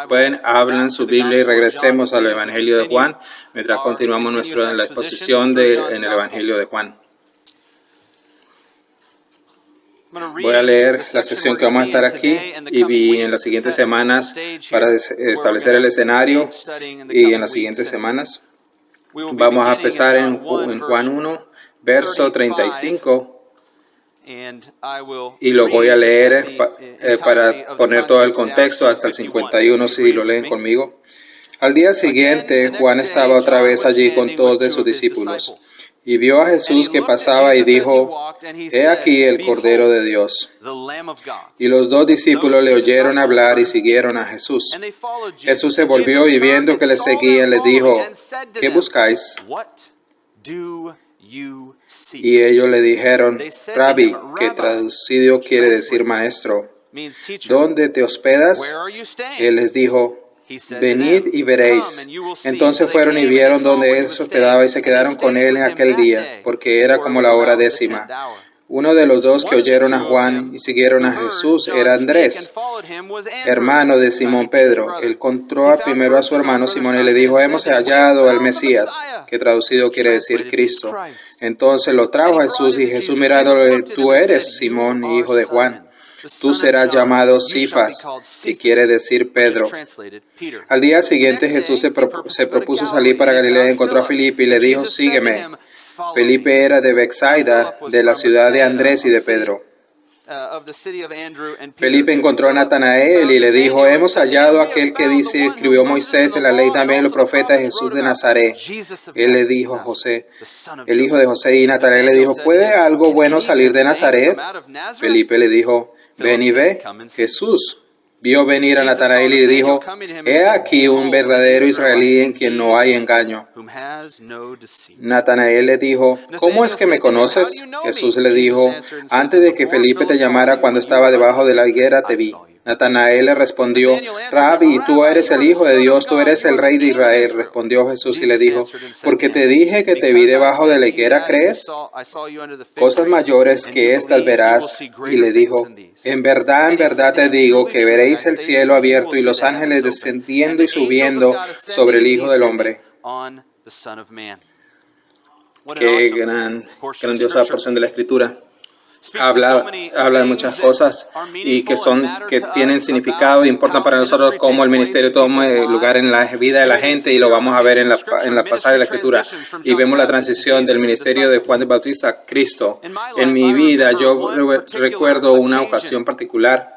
Pueden hablar su Biblia y regresemos al Evangelio de Juan mientras continuamos la exposición en el Evangelio de Juan. Voy a leer la sección que vamos a estar aquí y en las siguientes semanas para establecer el escenario, y en las siguientes semanas vamos a empezar en Juan 1, verso 35. Y lo voy a leer para poner todo el contexto hasta el 51, si lo leen conmigo. Al día siguiente, Juan estaba otra vez allí con todos de sus discípulos, y vio a Jesús que pasaba y dijo: «He aquí el Cordero de Dios». Y los dos discípulos le oyeron hablar y siguieron a Jesús. Jesús se volvió y viendo que le seguían, les dijo: «¿Qué buscáis?». Y ellos le dijeron: «Rabí», que traducido quiere decir maestro, «¿dónde te hospedas?». Él les dijo: «Venid y veréis». Entonces fueron y vieron donde él se hospedaba y se quedaron con él en aquel día, porque era como la hora 10:00. Uno de los dos que oyeron a Juan y siguieron a Jesús era Andrés, hermano de Simón Pedro. Él encontró primero a su hermano Simón y le dijo: «Hemos hallado al Mesías», que traducido quiere decir Cristo. Entonces lo trajo a Jesús, y Jesús mirándole: «Tú eres Simón, hijo de Juan. Tú serás llamado Cifas», que quiere decir Pedro. Al día siguiente Jesús se propuso salir para Galilea. Encontró a Felipe y le dijo: «Sígueme». Felipe era de Betsaida, de la ciudad de Andrés y de Pedro. Felipe encontró a Natanael y le dijo: «Hemos hallado a aquel que escribió Moisés en la ley, también los profetas, Jesús de Nazaret». Él le dijo: «José, el hijo de José». Y Natanael le dijo: «¿Puede algo bueno salir de Nazaret?». Felipe le dijo: «Ven y ve». Jesús vio venir a Natanael y le dijo: «He aquí un verdadero israelí en quien no hay engaño». Natanael le dijo: «¿Cómo es que me conoces?». Jesús le dijo: «Antes de que Felipe te llamara, cuando estaba debajo de la higuera, te vi». Natanael le respondió: «Rabí, tú eres el Hijo de Dios, tú eres el Rey de Israel». Respondió Jesús y le dijo: «Porque te dije que te vi debajo de la higuera, ¿crees? Cosas mayores que estas verás». Y le dijo: en verdad te digo que veréis el cielo abierto y los ángeles descendiendo y subiendo sobre el Hijo del Hombre». Qué grandiosa porción de la Escritura. Habla de muchas cosas y que tienen significado e importan para nosotros, cómo el ministerio toma lugar en la vida de la gente, y lo vamos a ver en la pasada de la Escritura. Y vemos la transición del ministerio de Juan el Bautista a Cristo. En mi vida yo recuerdo una ocasión particular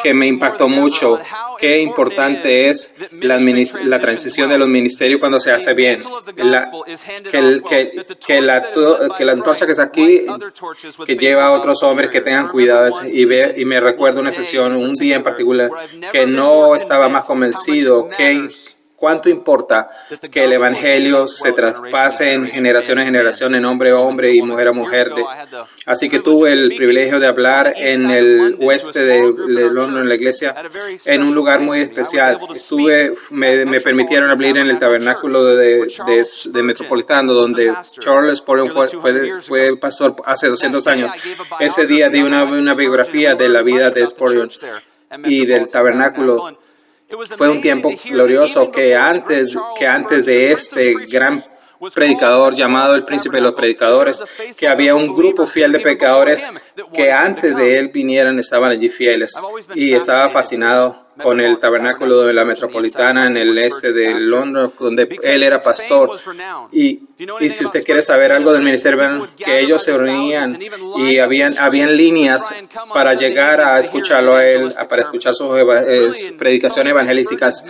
que me impactó mucho. Qué importante es la transición de los ministerios cuando se hace bien. Que la antorcha que está aquí, que lleva a otros hombres que tengan cuidado. Y me recuerdo una sesión, un día en particular, que no estaba más convencido cuánto importa que el Evangelio se traspase en generación, en hombre a hombre y mujer a mujer. Así que tuve el privilegio de hablar en el oeste de Londres, en la iglesia, en un lugar muy especial. Me permitieron hablar en el tabernáculo de Metropolitano, donde Charles Spurgeon fue pastor hace 200 años. Ese día di una biografía de la vida de Spurgeon y del tabernáculo. Fue un tiempo glorioso que antes de este gran predicador llamado el príncipe de los predicadores, que había un grupo fiel de predicadores que antes de él vinieran estaban allí fieles, y estaba fascinado con el tabernáculo de la Metropolitana en el este de Londres, donde él era pastor. Y si usted quiere saber algo del ministerio, que ellos se reunían y habían líneas para llegar a escucharlo a él, para escuchar sus predicaciones evangelísticas.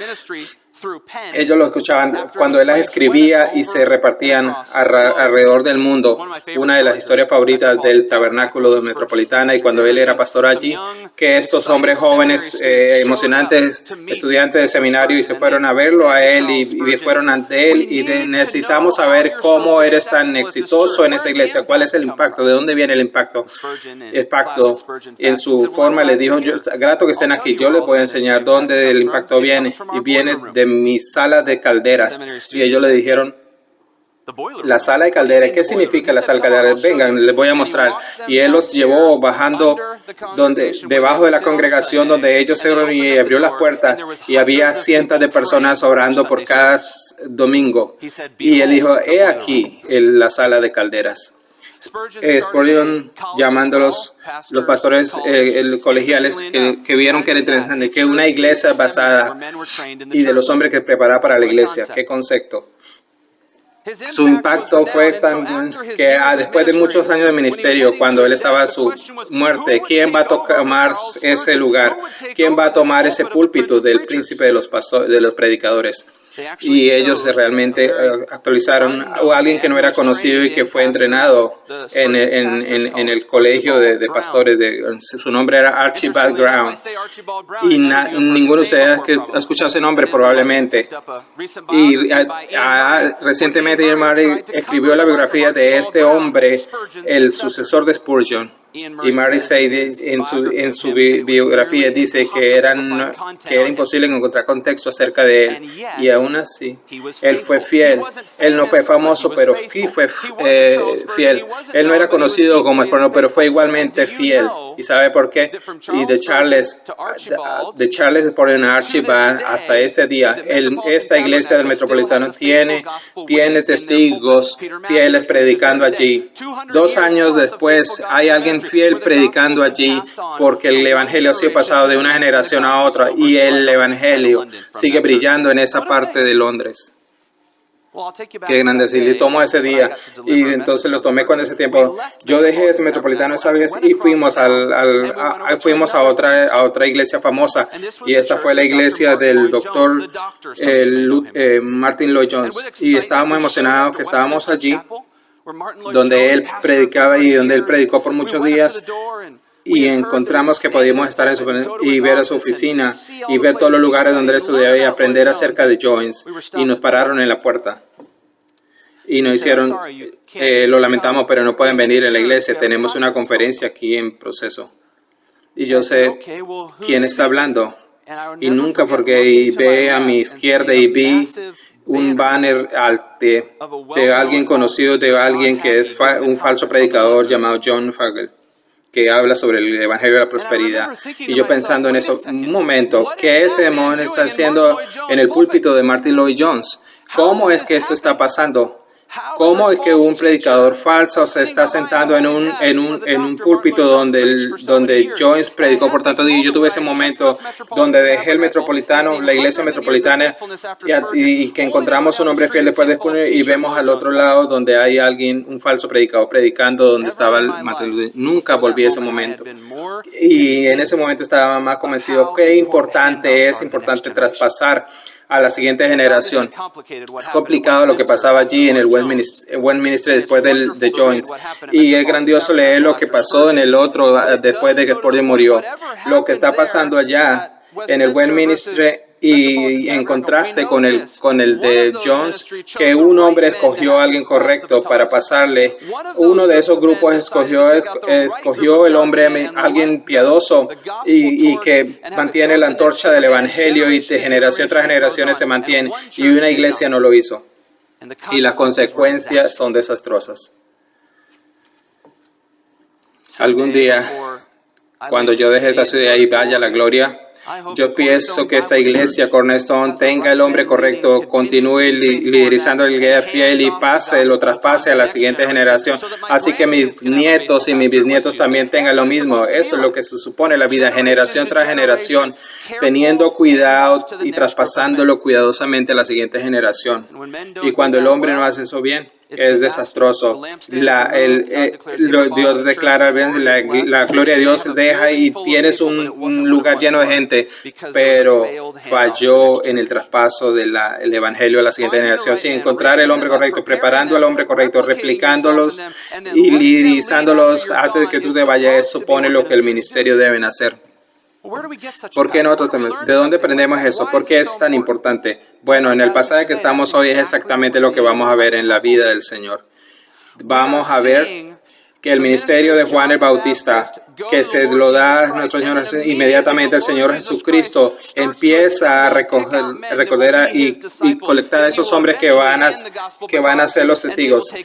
Ellos lo escuchaban cuando él las escribía y se repartían alrededor del mundo. Una de las historias favoritas del tabernáculo de Metropolitana, y cuando él era pastor allí, que estos hombres jóvenes, emocionantes, estudiantes de seminario, y se fueron a verlo a él y fueron ante él y necesitamos saber cómo eres tan exitoso en esta iglesia, cuál es el impacto, de dónde viene el impacto. En su forma le dijo: grato que estén aquí, yo les voy a enseñar dónde el impacto viene, y viene de mi sala de calderas. Y ellos le dijeron: La sala de calderas. ¿Qué significa la sala de calderas? Vengan, les voy a mostrar. Y él los llevó bajando debajo de la congregación donde ellos se reunían y abrió las puertas y había cientos de personas orando por cada domingo. Y él dijo, he aquí la sala de calderas. Spurgeon, llamándolos los pastores colegiales que vieron que era interesante, que una iglesia basada y de los hombres que preparaba para la iglesia. ¿Qué concepto? Su impacto fue tan que después de muchos años de ministerio, cuando él estaba a su muerte, ¿quién va a tomar ese lugar? ¿Quién va a tomar ese púlpito del príncipe de los predicadores? Y ellos realmente actualizaron a alguien que no era conocido y que fue entrenado en el colegio de pastores. Su nombre era Archibald Brown. Y ninguno de ustedes ha escuchado ese nombre probablemente. Y recientemente Ian Murray escribió la biografía de este hombre, el sucesor de Spurgeon. Y Murray en su biografía dice que era imposible encontrar contexto acerca de él. Y aún así, él fue fiel. Él no fue famoso, pero sí fue fiel. Él no era conocido como Spurgeon, pero fue igualmente fiel. ¿Y sabe por qué? Y de Charles Spurgeon a Archibald hasta este día, esta iglesia del Metropolitano tiene testigos fieles predicando allí. 2 años después, hay alguien fiel predicando allí porque el evangelio ha sido pasado de una generación a otra y el evangelio sigue brillando en esa parte de Londres. Qué grande. Y tomo ese día y entonces los tomé con ese tiempo. Yo dejé ese Metropolitano esa vez y fuimos a otra iglesia famosa, y esta fue la iglesia del doctor Martin Lloyd-Jones, y estábamos emocionados que estábamos allí donde él predicaba y donde él predicó por muchos días, y encontramos que podíamos estar y ver a su oficina y ver todos los lugares donde él estudiaba y aprender acerca de Jones, y nos pararon en la puerta y nos hicieron, lo lamentamos, pero no pueden venir en la iglesia, tenemos una conferencia aquí en proceso. Y yo sé quién está hablando, y nunca porque ve a mi izquierda y vi un banner de alguien conocido, de alguien que es un falso predicador llamado John Fugel, que habla sobre el Evangelio de la Prosperidad. Y yo pensando en eso, un momento, ¿qué ese demonio está haciendo en el púlpito de Martin Lloyd-Jones? ¿Cómo es que esto está pasando? ¿Cómo es que un predicador falso se está sentando en un púlpito donde Jones predicó por tanto días? Yo tuve ese momento donde dejé el Metropolitano, la iglesia metropolitana, y que encontramos un hombre fiel después de junio, y vemos al otro lado donde hay alguien, un falso predicador, predicando donde estaba el Metropolitano. Nunca volví a ese momento. Y en ese momento estaba más convencido qué importante es traspasar a la siguiente generación. Es complicado lo que pasaba allí en el Westminster después de Jones, y es grandioso leer lo que pasó en el otro después de que Spurgeon murió. Lo que está pasando allá en el Westminster, y en contraste con el de Jones, que un hombre escogió a alguien correcto para pasarle. Uno de esos grupos escogió el hombre, alguien piadoso y que mantiene la antorcha del evangelio, y de generación tras generación se mantiene, y una iglesia no lo hizo. Y las consecuencias son desastrosas. Algún día, cuando yo deje esta ciudad y vaya a la gloria, yo pienso que esta iglesia, Cornerstone, tenga el hombre correcto, continúe liderizando el guía fiel y lo traspase a la siguiente generación. Así que mis nietos y mis bisnietos también tengan lo mismo. Eso es lo que se supone la vida, generación tras generación, teniendo cuidado y traspasándolo cuidadosamente a la siguiente generación. Y cuando el hombre no hace eso bien, es desastroso. Dios declara, la gloria de Dios deja y tienes un lugar lleno de gente, pero falló en el traspaso del evangelio a la siguiente generación, sin encontrar el hombre correcto, preparando al hombre correcto, replicándolos y liderizándolos antes de que tú te vayas. Eso supone lo que el ministerio deben hacer. ¿Por qué nosotros también? ¿De dónde aprendemos eso? ¿Por qué es tan importante? Bueno, en el pasaje que estamos hoy es exactamente lo que vamos a ver en la vida del Señor. Vamos a ver que el ministerio de Juan el Bautista, que se lo da a nuestro Señor, inmediatamente el Señor Jesucristo empieza a recoger y colectar a esos hombres que van a ser los testigos.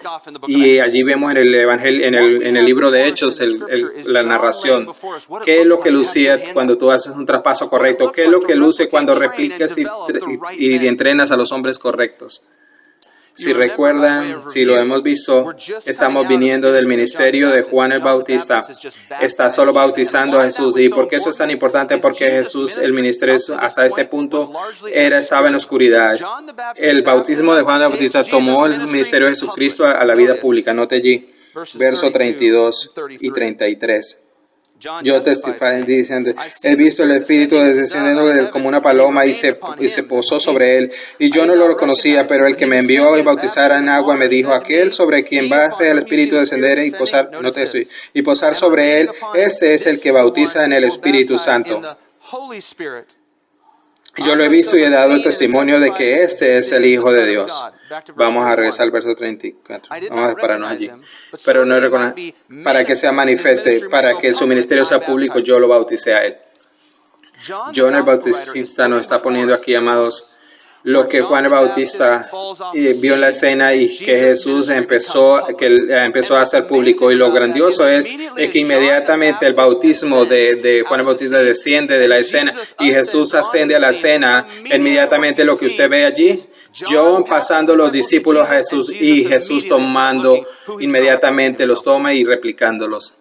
Y allí vemos en el Evangelio, en el libro de Hechos, la narración. ¿Qué es lo que lucía cuando tú haces un traspaso correcto? ¿Qué es lo que luce cuando replicas y entrenas a los hombres correctos? Si recuerdan, si lo hemos visto, estamos viniendo del ministerio de Juan el Bautista. Está solo bautizando a Jesús. ¿Y por qué eso es tan importante? Porque Jesús, el ministerio hasta este punto, estaba en oscuridad. El bautismo de Juan el Bautista tomó el ministerio de Jesucristo a la vida pública. Note allí, verso 32 y 33. Yo testifico diciendo, he visto el Espíritu descendiendo como una paloma y se posó sobre él. Y yo no lo reconocía, pero el que me envió a bautizar en agua me dijo, aquel sobre quien va a ser el Espíritu descender y posar sobre él, este es el que bautiza en el Espíritu Santo. Yo lo he visto y he dado el testimonio de que este es el Hijo de Dios. Vamos a regresar al verso 34. Vamos a pararnos allí. Pero no para que sea manifieste, para que su ministerio sea público, yo lo bauticé a él. John el Bautista nos está poniendo aquí, amados, lo que Juan el Bautista vio en la escena y que Jesús empezó a hacer público. Y lo grandioso es que inmediatamente el bautismo de Juan el Bautista desciende de la escena y Jesús asciende a la escena. Inmediatamente lo que usted ve allí, John pasando los discípulos a Jesús y Jesús tomando, inmediatamente los toma y replicándolos.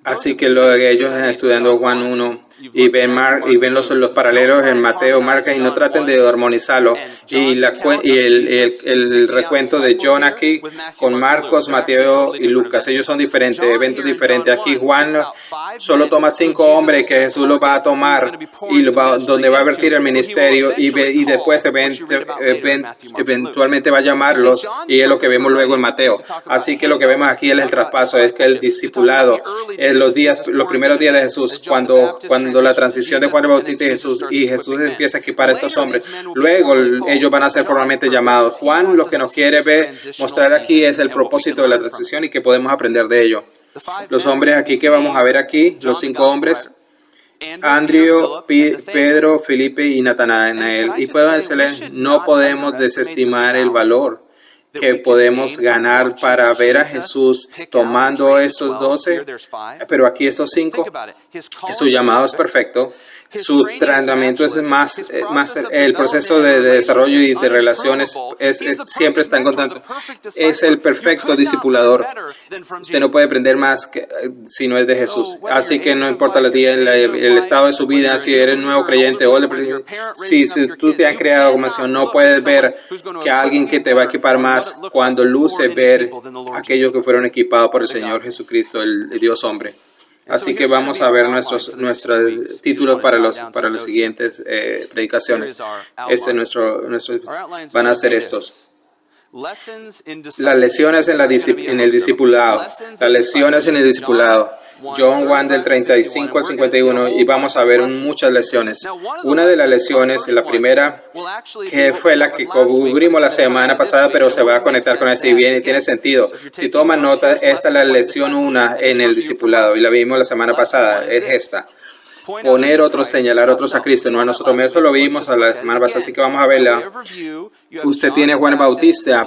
Así que ellos están estudiando Juan 1 y ven los paralelos en Mateo, Marcos, y no traten de armonizarlo. Y el recuento de John aquí con Marcos, Mateo y Lucas, ellos son diferentes, eventos diferentes. Aquí Juan solo toma 5 hombres que Jesús los va a tomar y donde va a vertir el ministerio y después eventualmente va a llamarlos, y es lo que vemos luego en Mateo. Así que lo que vemos aquí es el traspaso, es que el discipulado, los primeros días de Jesús, cuando la transición de Juan el Bautista y Jesús empieza a equipar a estos hombres, luego ellos van a ser formalmente llamados. Juan lo que nos quiere mostrar aquí es el propósito de la transición y que podemos aprender de ello. Los hombres aquí que vamos a ver aquí, los 5 hombres, Andrew, Pedro, Felipe y Natanael. Y puedo decirle, no podemos desestimar el valor que podemos ganar para ver a Jesús tomando estos 12, pero aquí estos 5, su llamado es perfecto. Su tratamiento es más el proceso de desarrollo y de relaciones siempre está en contacto. Es el perfecto discipulador. Usted no puede aprender más si no es de Jesús. Así que no importa el estado de su vida, si eres nuevo creyente o si tú te has creado como Señor, no puedes ver que alguien que te va a equipar más cuando luce ver aquellos que fueron equipados por el Señor Jesucristo, el Dios hombre. Así que vamos a ver nuestros títulos para los siguientes predicaciones. Van a ser estos. Las lesiones en el discipulado. Las lesiones en el discipulado. John 1 del 35 al 51, y vamos a ver muchas lesiones. Una de las lesiones, la primera, que fue la que cubrimos la semana pasada, pero se va a conectar con esta y bien, y tiene sentido. Si toman nota, esta es la lesión 1 en el discipulado, y la vimos la semana pasada, es esta. Poner otros, señalar otros a Cristo, no a nosotros mismos. Eso lo vimos la semana pasada, así que vamos a verla. Usted tiene a Juan Bautista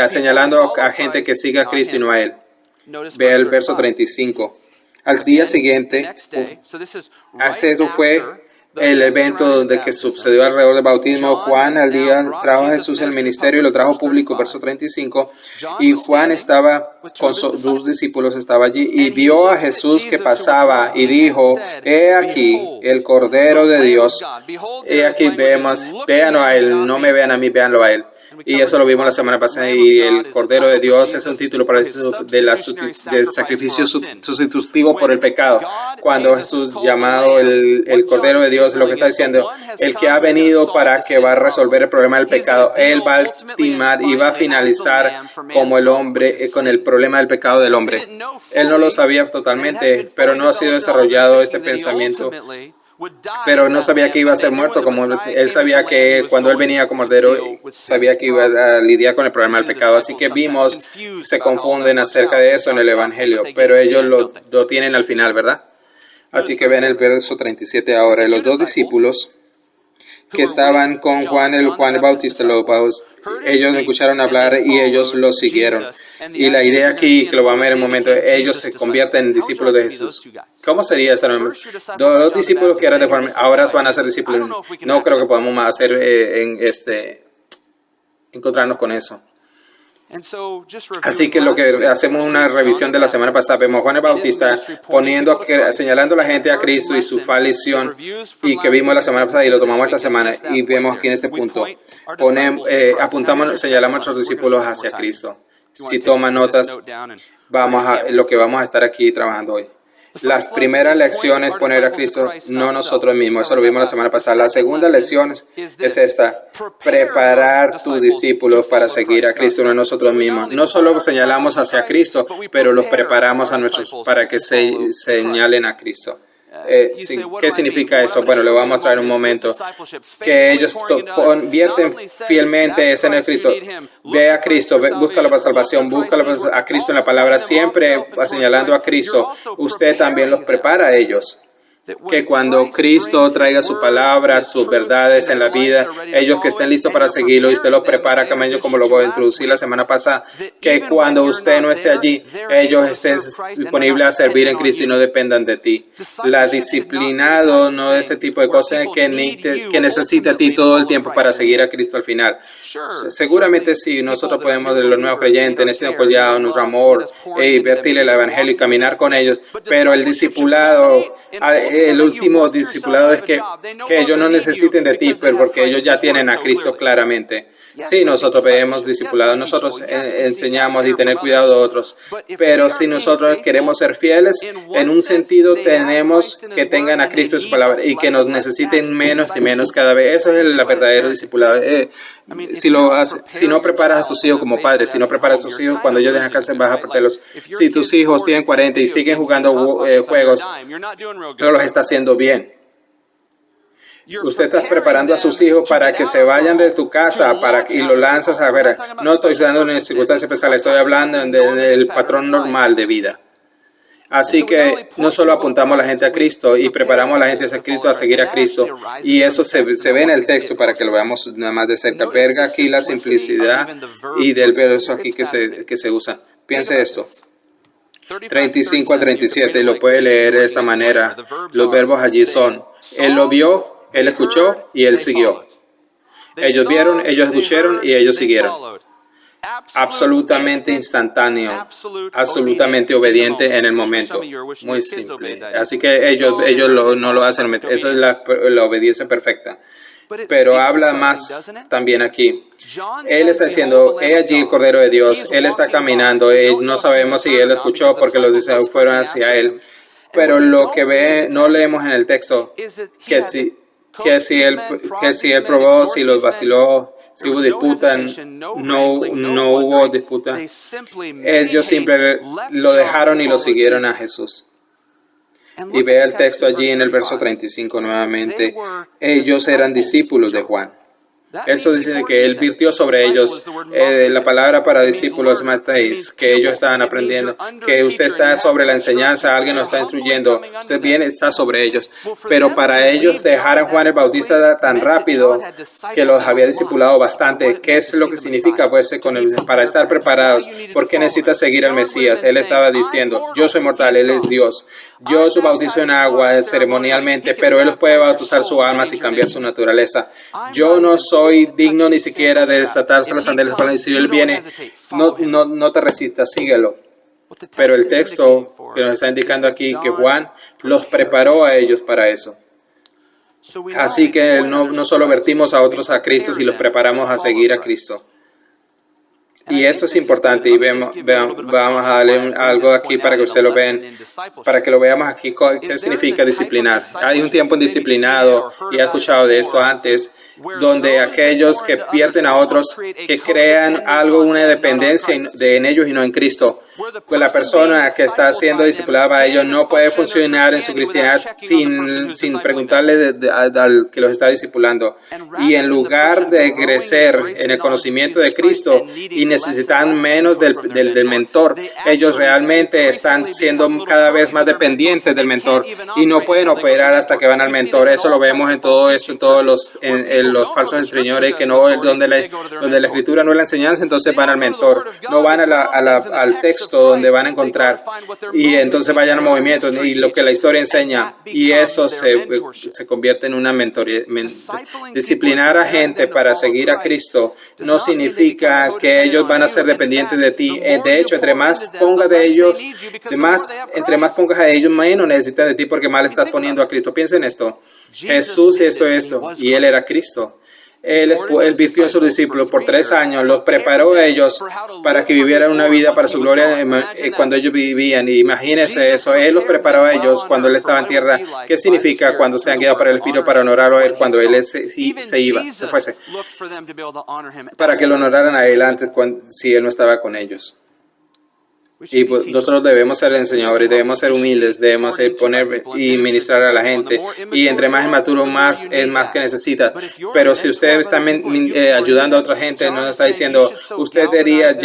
señalando a gente que siga a Cristo y no a él. Ve el verso 35. Al día siguiente, esto fue el evento donde que sucedió alrededor del bautismo. Juan al día trajo a Jesús al ministerio y lo trajo público, verso 35. Y Juan estaba con sus discípulos, estaba allí y vio a Jesús que pasaba y dijo, he aquí el Cordero de Dios. He aquí véanlo a él, no me vean a mí, véanlo a él. Y eso lo vimos la semana pasada, y el Cordero de Dios es un título para del sacrificio sustitutivo por el pecado. Cuando Jesús llamado el Cordero de Dios, lo que está diciendo, el que ha venido para que va a resolver el problema del pecado, él va a ultimar y va a finalizar como el hombre con el problema del pecado del hombre. Él no lo sabía totalmente, pero no ha sido desarrollado este pensamiento pero no sabía que iba a ser muerto. Como él sabía que cuando él venía como cordero, sabía que iba a lidiar con el problema del pecado. Así que vimos, se confunden acerca de eso en el Evangelio, pero ellos lo tienen al final, ¿verdad? Así que ven el verso 37 ahora. Los dos discípulos que estaban con Juan el Bautista, ellos escucharon hablar y ellos lo siguieron. Y la idea aquí, que lo vamos a ver en un momento, ellos se convierten en discípulos de Jesús. ¿Cómo sería eso? Dos discípulos que eran de Juan, ahora van a ser discípulos. No creo que podamos hacer encontrarnos con eso. Así que lo que hacemos una revisión de la semana pasada, vemos a Juan el Bautista señalando a la gente a Cristo y su falsión, y que vimos la semana pasada y lo tomamos esta semana, y vemos aquí en este punto, señalamos a nuestros discípulos hacia Cristo. Si toman notas, lo que vamos a estar aquí trabajando hoy. Las primeras lecciones, poner a Cristo, no nosotros mismos. Eso lo vimos la semana pasada. La segunda lección es esta: preparar tus discípulos para seguir a Cristo, no nosotros mismos. No solo señalamos hacia Cristo, pero los preparamos a nuestros para que se señalen a Cristo. ¿Qué significa eso? Bueno, le voy a mostrar en un momento. Que ellos convierten fielmente en el Cristo. Ve a Cristo, búscalo para salvación, búscalo a Cristo en la palabra, siempre señalando a Cristo. Usted también los prepara a ellos. Que cuando Cristo traiga su palabra, sus verdades en la vida, ellos que estén listos para seguirlo, y usted los prepara, como lo voy a introducir la semana pasada, que cuando usted no esté allí, ellos estén disponibles a servir en Cristo y no dependan de ti. La disciplinado no es ese tipo de cosas que necesita a ti todo el tiempo para seguir a Cristo al final. Seguramente sí, nosotros podemos, de los nuevos creyentes, necesitamos apoyar nuestro amor, invertir el evangelio y caminar con ellos, pero el discipulado, el último discipulado es que ellos no necesiten de ti, pero porque ellos ya tienen a Cristo claramente. Sí, nosotros vemos discipulados, nosotros enseñamos y tener cuidado de otros, pero si nosotros queremos ser fieles, en un sentido tenemos que tengan a Cristo y su palabra y que nos necesiten menos y menos cada vez. Eso es el verdadero discipulado. Si no preparas a tus hijos como padres, si no preparas a tus hijos cuando ellos dejan casa, vas a perderlos. Si tus hijos tienen 40 y siguen jugando juegos, no los está haciendo bien. Usted está preparando a sus hijos para que se vayan de tu casa y lo lanzas a ver. No estoy dando una circunstancia especial, estoy hablando del patrón normal de vida. Así que no solo apuntamos a la gente a Cristo y preparamos a la gente a Cristo, a seguir a Cristo. Y eso se ve en el texto para que lo veamos nada más de cerca. Verga aquí la simplicidad y del verso aquí que se usa. Piense esto. 35 al 37, y lo puede leer de esta manera. Los verbos allí son: Él lo vio, Él escuchó y Él siguió. Ellos vieron, ellos escucharon y ellos siguieron. Absolutamente instantáneo, absolutamente obediente en el momento. Muy simple. Así que ellos no lo hacen. Eso es la obediencia perfecta. Pero habla más también aquí. Él está diciendo: he allí el Cordero de Dios. Él está caminando. No sabemos si Él escuchó porque los discípulos fueron hacia Él. Pero lo que no leemos en el texto, que si él probó, si los vaciló, si hubo disputa, no hubo disputa. Ellos siempre lo dejaron y lo siguieron a Jesús. Y vea el texto allí en el verso 35 nuevamente. Ellos eran discípulos de Juan. Eso dice que Él virtió sobre ellos. La palabra para discípulos es matéis, que ellos estaban aprendiendo, que usted está sobre la enseñanza, alguien nos está instruyendo, usted viene, está sobre ellos. Pero para ellos dejar a Juan el Bautista tan rápido, que los había discipulado bastante. ¿Qué es lo que significa verse con él? Para estar preparados, porque necesita seguir al Mesías. Él estaba diciendo: yo soy mortal, Él es Dios. Yo os bautizo en agua ceremonialmente, pero Él os puede bautizar su alma y cambiar su naturaleza. Yo no soy digno ni siquiera de desatarse las sandalias para decir: Él viene, no te resistas, síguelo. Pero el texto que nos está indicando aquí que Juan los preparó a ellos para eso. Así que no solo vertimos a otros a Cristo, sino los preparamos a seguir a Cristo. Y esto es importante, y vamos a darle algo aquí para que ustedes lo vean, para que lo veamos aquí. ¿Qué significa disciplinar? Hay un tiempo indisciplinado, y he escuchado de esto antes, donde aquellos que pierden a otros, que crean una dependencia en ellos y no en Cristo, Pues la persona que está siendo discipulada para ellos no puede funcionar en su cristianidad sin preguntarle al que los está discipulando. Y en lugar de crecer en el conocimiento de Cristo y necesitan menos del mentor, ellos realmente están siendo cada vez más dependientes del mentor y no pueden operar hasta que van al mentor. Eso lo vemos en todo esto, en todos los falsos señores, que no, donde la escritura no es la enseñanza, entonces van al mentor, no van al texto donde van a encontrar, y entonces vayan al movimiento y lo que la historia enseña, y eso se convierte en una mentoría. Disciplinar a gente para seguir a Cristo no significa que ellos van a ser dependientes de ti. De hecho, entre más pongas a ellos, menos necesitan de ti, porque más le estás poniendo a Cristo. Piensen en esto. Jesús hizo esto y Él era Cristo. Él vistió a sus discípulos por 3 años, los preparó a ellos para que vivieran una vida para su gloria cuando ellos vivían. Y imagínense eso, Él los preparó a ellos cuando Él estaba en tierra. ¿Qué significa cuando sean guiados por el Espíritu para honrarlo a Él cuando Él se fuese? Para que lo honoraran a Él antes, si Él no estaba con ellos. Y pues, nosotros debemos ser enseñadores, debemos ser humildes, debemos poner y ministrar a la gente. Y entre más inmaturo, más es más que necesita. Pero si usted está ayudando a otra gente, no está diciendo, usted debería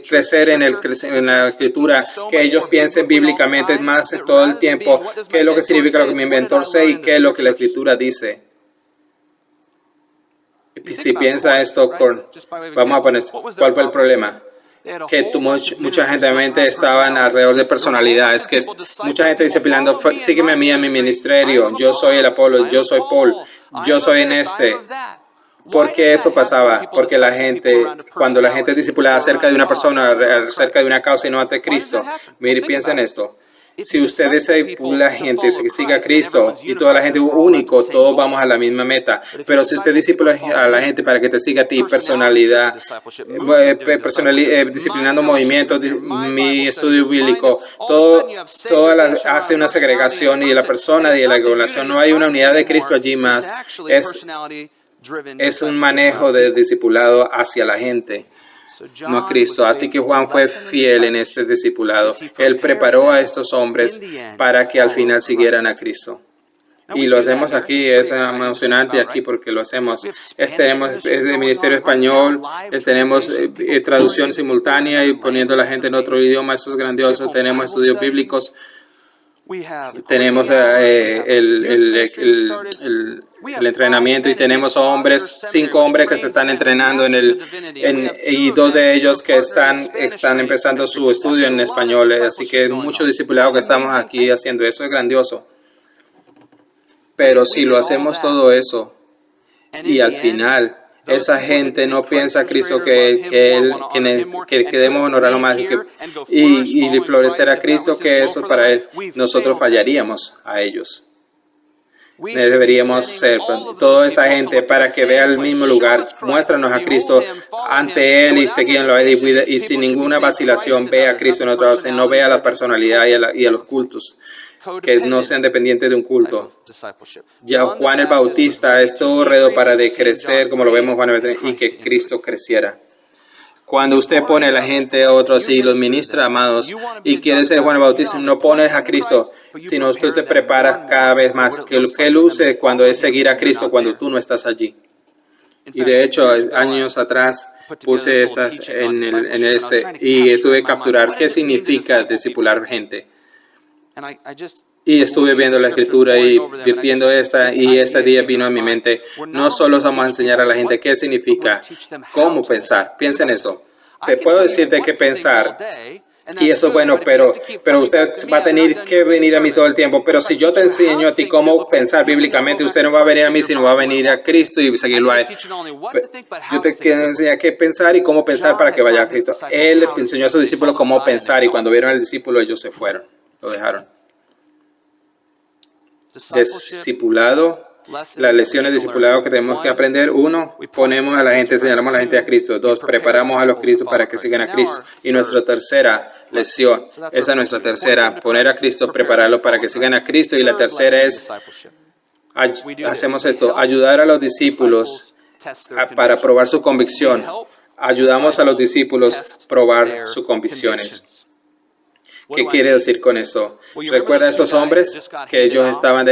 crecer en la escritura, que ellos piensen bíblicamente más todo el tiempo, qué es lo que significa lo que mi mentor sé y qué es lo que la escritura dice. Si piensa esto, vamos a poner, ¿cuál fue el problema? Que mucha gente estaban alrededor de personalidades, que mucha gente disciplinando, sígueme a mí en mi ministerio, yo soy el Apolo, yo soy Paul, yo soy en este. ¿Por qué eso pasaba? Porque cuando la gente discipulaba acerca de una persona, acerca de una causa y no ante Cristo, mire, piensa en esto. Si usted discipula a gente que siga a Cristo y toda la gente único, todos vamos a la misma meta. Pero si usted discipula a la gente para que te siga a ti, disciplinando movimientos, mi estudio bíblico, hace una segregación y la persona y la regulación, no hay una unidad de Cristo allí más. Es un manejo de discipulado hacia la gente, no a Cristo. Así que Juan fue fiel en este discipulado. Él preparó a estos hombres para que al final siguieran a Cristo. Y lo hacemos aquí, es emocionante aquí porque lo hacemos. Tenemos el Ministerio Español, tenemos traducción simultánea y poniendo a la gente en otro idioma, eso es grandioso. Tenemos estudios bíblicos. Tenemos el entrenamiento y tenemos 5 hombres que se están entrenando y 2 de ellos que están empezando su estudio en español. Así que muchos discipulados que estamos aquí haciendo eso, es grandioso. Pero si lo hacemos todo eso y al final esa gente no piensa a Cristo que debemos honrarlo más y florecer a Cristo, que eso para Él, nosotros fallaríamos a ellos. Deberíamos ser toda esta gente para que vea el mismo lugar, muéstranos a Cristo ante Él y seguirlo a Él y sin ninguna vacilación vea a Cristo en otra vez, no vea la personalidad y a los cultos, que no sean dependientes de un culto. Ya Juan el Bautista es todo redo para crecer, como lo vemos Juan el Bautista, y que Cristo creciera. Cuando usted pone a la gente a otros y los ministra, amados, y quiere ser Juan el Bautista, no pones a Cristo, sino usted te preparas cada vez más. Que luce cuando es seguir a Cristo cuando tú no estás allí. Y de hecho, años atrás puse estas y estuve a capturar qué significa discipular gente. Y estuve viendo la escritura y virtiendo y este día vino a mi mente. No solo vamos a enseñar a la gente qué significa, cómo pensar. Piensen eso. Te puedo decirte qué pensar. Y eso es bueno, pero usted va a tener que venir a mí todo el tiempo. Pero si yo te enseño a ti cómo pensar bíblicamente, usted no va a venir a mí, sino va a venir a Cristo y seguirlo a Él. Yo te quiero enseñar qué pensar y cómo pensar para que vaya a Cristo. Él enseñó a sus discípulos cómo pensar y cuando vieron al discípulo ellos se fueron, lo dejaron. Discipulado. Las lecciones de discipulado que tenemos que aprender: 1, ponemos a la gente, señalamos a la gente a Cristo. 2, preparamos a los Cristos para que sigan a Cristo. Y nuestra tercera lección, esa es nuestra tercera, poner a Cristo, prepararlos para que sigan a Cristo. Y la tercera es, hacemos esto, ayudar a los discípulos para probar su convicción. ayudamos a los discípulos a probar sus convicciones. ¿Qué quiere decir con eso? ¿Recuerda a estos hombres que ellos estaban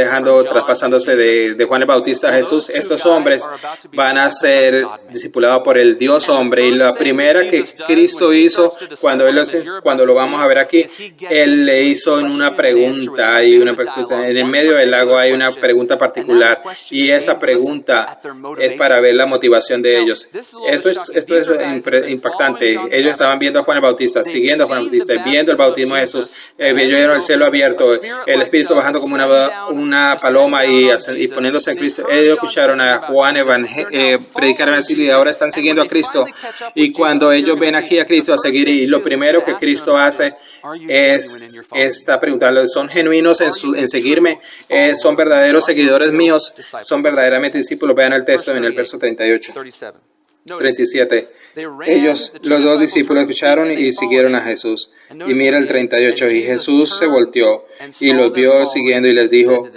traspasándose de Juan el Bautista a Jesús? Estos hombres van a ser discipulados por el Dios hombre. Y la primera que Cristo hizo, cuando lo vamos a ver aquí, Él le hizo una pregunta. En el medio del lago hay una pregunta particular. Y esa pregunta es para ver la motivación de ellos. Esto es impactante. Ellos estaban viendo a Juan el Bautista, siguiendo a Juan el Bautista, viendo el bautismo de Jesús, vieron el cielo abierto, el Espíritu bajando como una paloma y poniéndose en Cristo. Ellos escucharon a Juan predicar el Evangelio y ahora están siguiendo a Cristo. Y cuando ellos ven aquí a Cristo a seguir, y lo primero que Cristo hace está preguntando, ¿son genuinos en seguirme? ¿Son verdaderos seguidores míos? ¿Son verdaderamente discípulos? Vean el texto en el verso 38. 37. Ellos, los dos discípulos, escucharon y siguieron a Jesús. Y mira el 38. Y Jesús se volteó y los vio siguiendo y les dijo,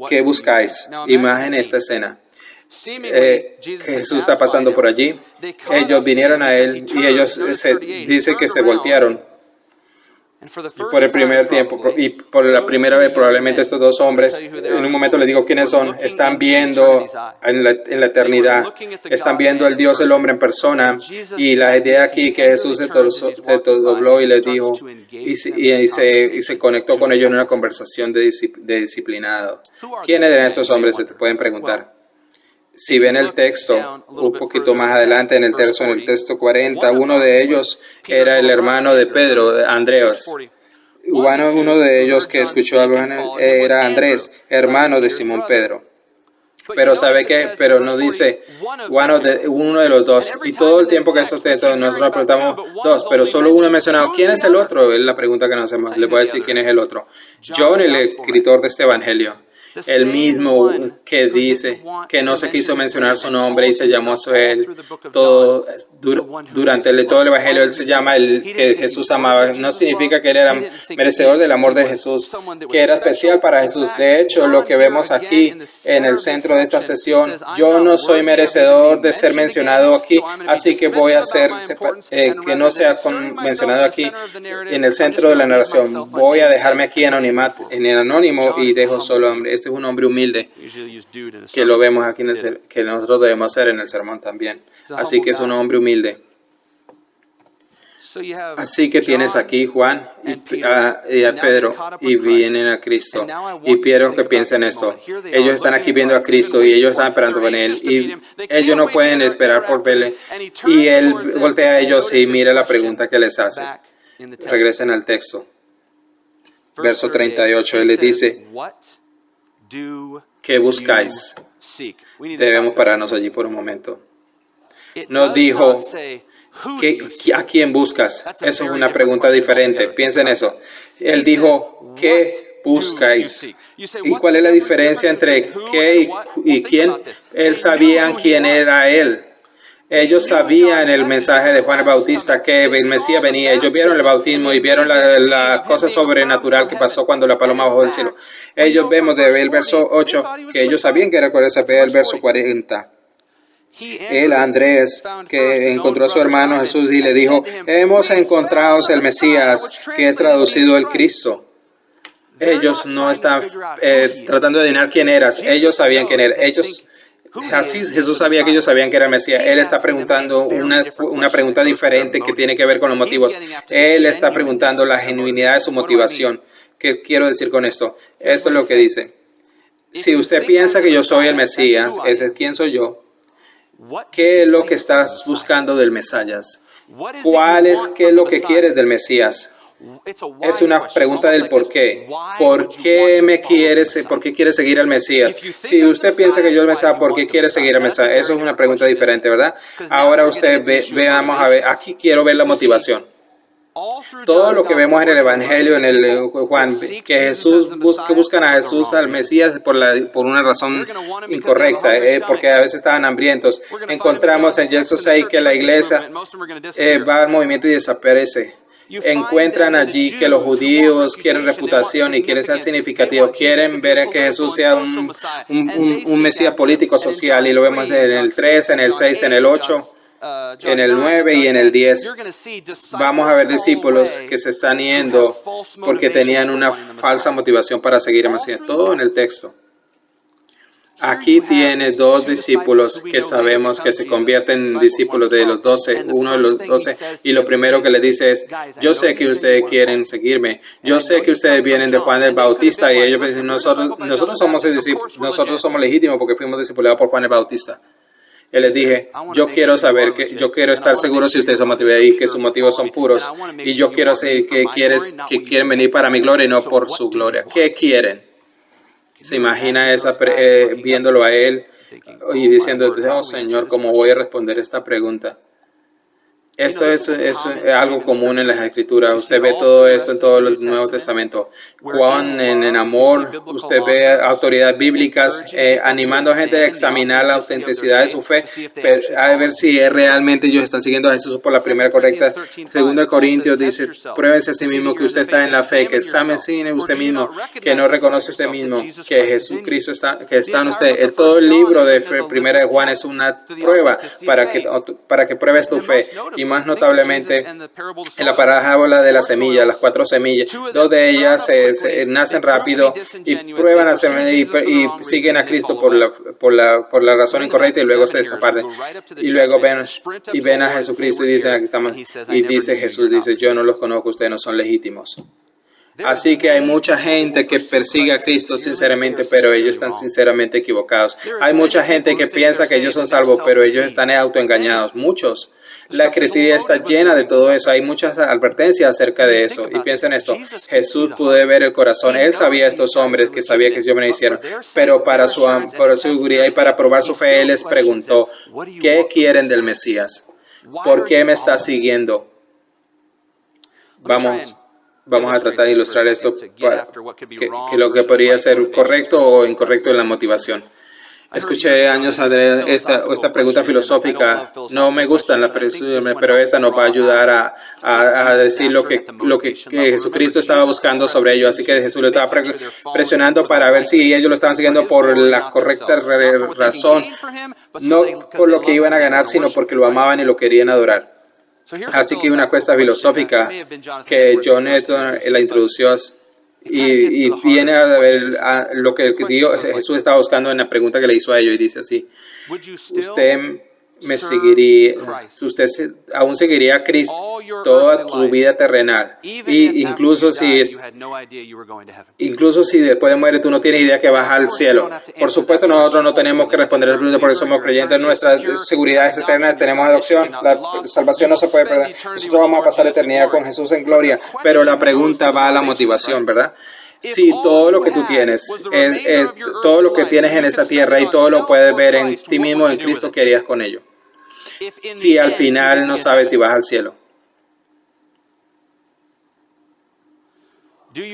¿qué buscáis? Imagen esta escena. Jesús está pasando por allí. Ellos vinieron a él y ellos dice que se voltearon. Por el primer tiempo y por la primera vez probablemente estos dos hombres, en un momento les digo quiénes son, están viendo en la eternidad, están viendo al Dios, el hombre en persona, y la idea aquí que Jesús se dobló y les dijo y se conectó con ellos en una conversación de disciplinado. ¿Quiénes eran estos hombres? Se te pueden preguntar. Si ven el texto, un poquito más adelante en el texto 40, uno de ellos era el hermano de Pedro, Andrés. Uno de ellos que escuchó era Andrés, hermano de Simón Pedro. Pero ¿sabe qué? Pero no dice uno de los dos. Y todo el tiempo que estos textos nosotros preguntamos dos, pero solo uno ha mencionado. ¿Quién es el otro? Es la pregunta que nos hacemos. Le voy a decir quién es el otro. John, el escritor de este evangelio. El mismo que dice que no se quiso mencionar su nombre y se llamó él durante todo el Evangelio. Él se llama el que Jesús amaba. No significa que él era merecedor del amor de Jesús, que era especial para Jesús. De hecho, lo que vemos aquí en el centro de esta sesión, yo no soy merecedor de ser mencionado aquí, así que voy a hacer que no sea mencionado aquí en el centro de la narración. Voy a dejarme aquí en el anónimo y dejo solo hombre. Este es un hombre humilde, que lo vemos aquí, que nosotros debemos hacer en el sermón también. Así que es un hombre humilde. Así que tienes aquí Juan y a Pedro y vienen a Cristo. Y quiero que piensen esto. Ellos están aquí viendo a Cristo y ellos están esperando con Él. Y ellos no pueden esperar por verle. Y Él voltea a ellos y mira la pregunta que les hace. Regresen al texto. Verso 38. Él les dice, ¿qué buscáis? Debemos pararnos allí por un momento. No dijo, ¿a quién buscas? Eso es una pregunta diferente. Piensen en eso. Él dijo, ¿qué buscáis? ¿Y cuál es la diferencia entre qué y quién? Él sabía quién era Él. Ellos sabían el mensaje de Juan el Bautista, que el Mesías venía. Ellos vieron el bautismo y vieron la cosa sobrenatural que pasó cuando la paloma bajó del cielo. Ellos vemos de el verso 8 que ellos sabían que era el verso 40. Él, Andrés, que encontró a su hermano Jesús y le dijo, hemos encontrado el Mesías, que es traducido el Cristo. Ellos no están tratando de adivinar quién eras. Ellos sabían quién era. Jesús sabía que ellos sabían que era el Mesías. Él está preguntando una pregunta diferente que tiene que ver con los motivos. Él está preguntando la genuinidad de su motivación. ¿Qué quiero decir con esto? Esto es lo que dice. Si usted piensa que yo soy el Mesías, ese es quién soy yo. ¿Qué es lo que estás buscando del Mesías? ¿Qué es lo que quieres del Mesías? Es una pregunta del por qué. ¿Por qué quieres seguir al Mesías? Si usted piensa que yo el Mesías, ¿por qué quiere seguir al Mesías? Eso es una pregunta diferente, ¿verdad? Ahora usted veamos a ver. Aquí quiero ver la motivación. Todo lo que vemos en el Evangelio, en el Juan, que buscan a Jesús, al Mesías, por una razón incorrecta, porque a veces estaban hambrientos. Encontramos en Jesús 6 que la iglesia va al movimiento y desaparece. Encuentran allí que los judíos quieren reputación y quieren ser significativos, quieren ver que Jesús sea un Mesías político social, y lo vemos en el 3, en el 6, en el 8. en el 9 y en el 10, vamos a ver discípulos que se están yendo porque tenían una falsa motivación para seguir al Mesías. Todo en el texto. Aquí tiene dos discípulos que sabemos que se convierten en discípulos de los 12, uno de los 12, y lo primero que le dice es, yo sé que ustedes quieren seguirme, yo sé que ustedes vienen de Juan el Bautista, y ellos dicen, nosotros somos legítimos porque fuimos discipulados por Juan el Bautista. Él les dije, yo quiero saber, yo quiero estar seguro si ustedes son motivados y que sus motivos son puros, y yo quiero saber que quieren venir para mi gloria y no por su gloria. ¿Qué quieren? Se imagina viéndolo a él y diciendo, oh Señor, ¿cómo voy a responder esta pregunta? Eso es algo común en las Escrituras. Usted ve todo eso en todo el Nuevo Testamento. Juan, en amor, usted ve autoridades bíblicas animando a gente a examinar la autenticidad de su fe, a ver si realmente ellos están siguiendo a Jesús por la primera correcta. Segundo de Corintios dice, pruébese a sí mismo que usted está en la fe, que examine usted mismo, que no reconoce usted mismo, que Jesucristo está en usted. Todo el libro de Primera de Juan es una prueba para que pruebes tu fe. Y más notablemente en la parábola de la semilla, las 4 semillas, 2 de ellas nacen rápido y prueban a y siguen a Cristo por la razón incorrecta y luego se desaparecen. Y luego ven a Jesucristo y dicen, aquí estamos. Y Jesús dice, yo no los conozco, ustedes no son legítimos. Así que hay mucha gente que persigue a Cristo sinceramente, pero ellos están sinceramente equivocados. Hay mucha gente que piensa que ellos son salvos, pero ellos están autoengañados. Muchos. La cristiandad está llena de todo eso. Hay muchas advertencias acerca de eso. Y piensen esto. Jesús pudo ver el corazón. Él sabía a estos hombres que sabía que Dios me hicieron. Pero para su seguridad y para probar su fe, Él les preguntó, ¿qué quieren del Mesías? ¿Por qué me está siguiendo? Vamos a tratar de ilustrar esto, que lo que podría ser correcto o incorrecto en la motivación. Escuché años esta pregunta filosófica. No me gustan las preguntas, pero esta nos va a ayudar a decir lo que Jesucristo estaba buscando sobre ellos. Así que Jesús lo estaba presionando para ver si ellos lo estaban siguiendo por la correcta razón, no por lo que iban a ganar, sino porque lo amaban y lo querían adorar. Así que una cuesta filosófica que John Newton la introdució y viene a ver lo que Jesús estaba buscando en la pregunta que le hizo a ellos y dice así, usted me seguiría, usted aún seguiría a Cristo toda su vida terrenal, y incluso si después de morir tú no tienes idea que vas al cielo. Por supuesto, nosotros no tenemos que responder a la pregunta porque somos creyentes. Nuestra seguridad es eterna, tenemos adopción, la salvación no se puede perder. Nosotros vamos a pasar la eternidad con Jesús en gloria, pero la pregunta va a la motivación, ¿verdad? Si todo lo que tú tienes, todo lo que tienes en esta tierra y todo lo puedes ver en ti mismo, en Cristo, ¿qué harías con ello? Si al final no sabes si vas al cielo.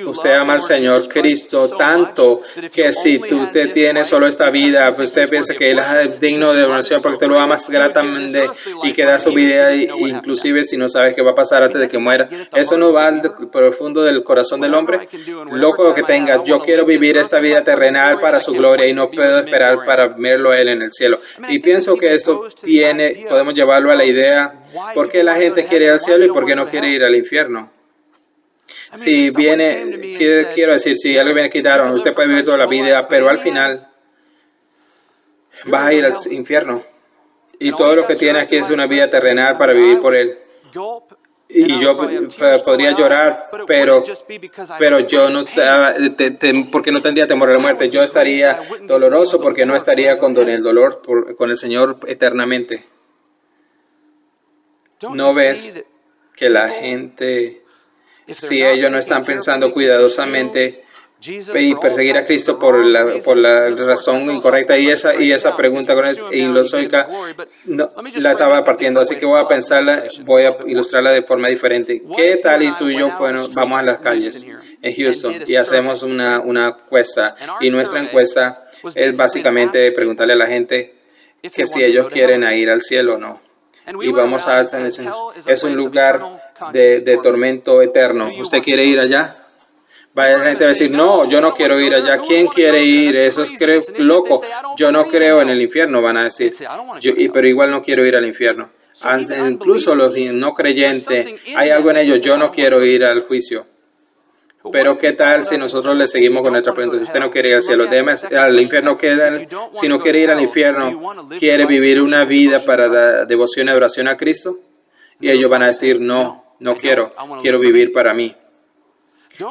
Usted ama al Señor Cristo tanto que si tú te tienes solo esta vida, pues usted piensa que Él es digno de oración porque te lo amas gratamente y que da su vida, inclusive si no sabes qué va a pasar antes de que muera. Eso no va al profundo del corazón del hombre. Loco que tenga, yo quiero vivir esta vida terrenal para su gloria y no puedo esperar para verlo a Él en el cielo. Y pienso que esto podemos llevarlo a la idea, ¿por qué la gente quiere ir al cielo y por qué no quiere ir al infierno? Si quiero decir, si algo viene a quitarnos, usted puede vivir toda la vida, pero al final vas a ir al infierno. Y todo lo que tiene aquí es una vida terrenal para vivir por Él. Y yo podría llorar, pero yo no, porque no tendría temor a la muerte. Yo estaría doloroso porque no estaría con el dolor, con el Señor eternamente. ¿No ves que la gente, si ellos no están pensando cuidadosamente y perseguir a Cristo por la razón incorrecta y esa pregunta ilógica, no, la estaba partiendo, así que voy a ilustrarla de forma diferente. ¿Qué tal y tú y yo vamos a las calles en Houston y hacemos una encuesta? Y nuestra encuesta es básicamente preguntarle a la gente que si ellos quieren ir al cielo o no. Y vamos a hacer, es un lugar de tormento eterno. ¿Usted quiere ir allá? Va la gente a decir, no, yo no quiero ir allá. ¿Quién quiere ir? Eso es loco. Yo no creo en el infierno, van a decir. Pero igual no quiero ir al infierno. Incluso los no creyentes, hay algo en ellos, yo no quiero ir al juicio. Pero ¿qué tal si nosotros le seguimos con nuestra pregunta? Si usted no quiere ir al cielo, al infierno, si no quiere ir al infierno, ¿quiere vivir una vida para devoción y adoración a Cristo? Y ellos van a decir, no, no quiero vivir para mí.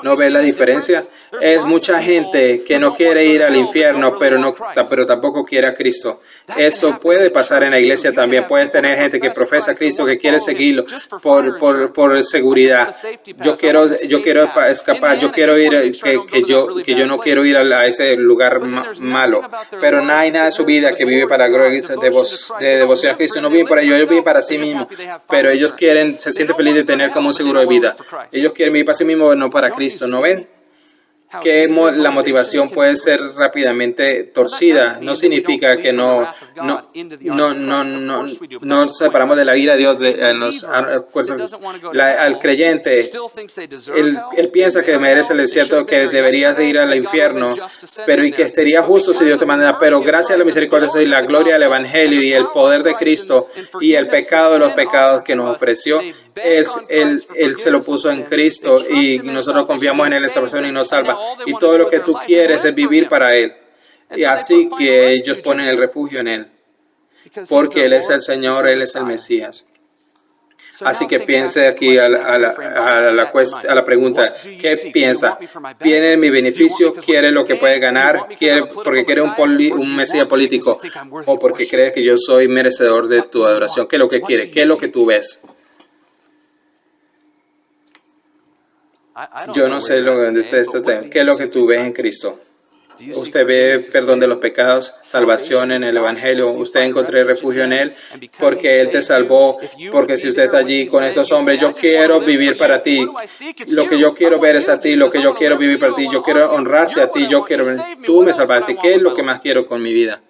¿No ves la diferencia? Es mucha gente que no quiere ir al infierno, pero tampoco quiere a Cristo. Eso puede pasar en la iglesia también. Puedes tener gente que profesa a Cristo, que quiere seguirlo por seguridad. Yo quiero escapar, yo quiero ir, que yo no quiero ir a ese lugar malo. Pero no hay nada en su vida que vive para de devoción a Cristo. No viven para ellos viven para sí mismos. Pero ellos se sienten felices de tener como un seguro de vida. Ellos quieren vivir para sí mismos, no para Cristo. ¿No ven? Que la motivación puede ser rápidamente torcida. No significa que no separamos de la ira de Dios al creyente. Él piensa que merece el desierto, que deberías ir al infierno, y que sería justo si Dios te mandara. Pero gracias a la misericordia y la gloria del Evangelio y el poder de Cristo y el pecado de los pecados que nos ofreció, Él se lo puso en Cristo y nosotros confiamos en Él, en salvación y nos salva. Y todo lo que tú quieres es vivir para Él. Y así que ellos ponen el refugio en Él. Porque Él es el Señor, Él es el Mesías. Así que piense aquí a la pregunta, ¿qué piensa? ¿Tiene mi beneficio? ¿Quiere lo que puede ganar? ¿Porque quiere un Mesías político? ¿O porque cree que yo soy merecedor de tu adoración? ¿Qué es lo que quiere? ¿Qué es lo que tú ves? Yo no sé qué es lo que tú ves en Cristo. Usted ve perdón de los pecados, salvación en el Evangelio. Usted encontró refugio en Él porque Él te salvó. Porque si usted está allí con esos hombres, yo quiero vivir para ti. Lo que yo quiero ver es a ti. Lo que yo quiero vivir para ti. Yo quiero honrarte a ti. Tú me salvaste. ¿Qué es lo que más quiero con mi vida?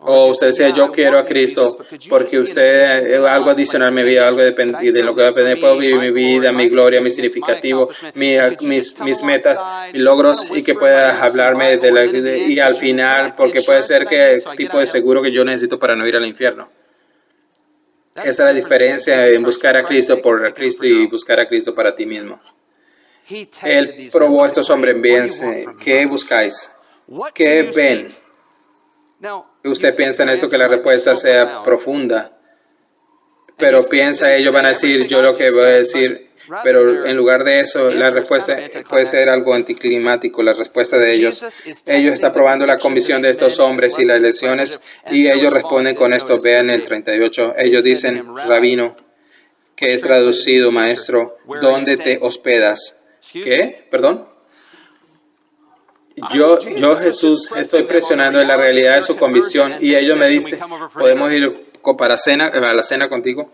O usted decía, yo quiero a Cristo porque usted algo adicional me vida, algo de lo que depende. Puedo vivir mi vida, mi gloria, mi significativo, mis metas, mis logros y que pueda hablarme y al final, porque puede ser que tipo de seguro que yo necesito para no ir al infierno. Esa es la diferencia en buscar a Cristo por Cristo y buscar a Cristo para ti mismo. Él probó a estos hombres bien. ¿Qué buscáis? ¿Qué ven? Usted piensa en esto que la respuesta sea profunda, pero piensa, ellos van a decir, yo lo que voy a decir, pero en lugar de eso, la respuesta puede ser algo anticlimático. La respuesta de ellos están probando la convicción de estos hombres y las lecciones, y ellos responden con esto. Vean el 38, ellos dicen, Rabino, que es traducido, maestro, ¿dónde te hospedas? ¿Qué? ¿Perdón? Yo, Jesús, estoy presionando en la realidad de su convicción y ellos me dicen, ¿podemos ir a la cena contigo?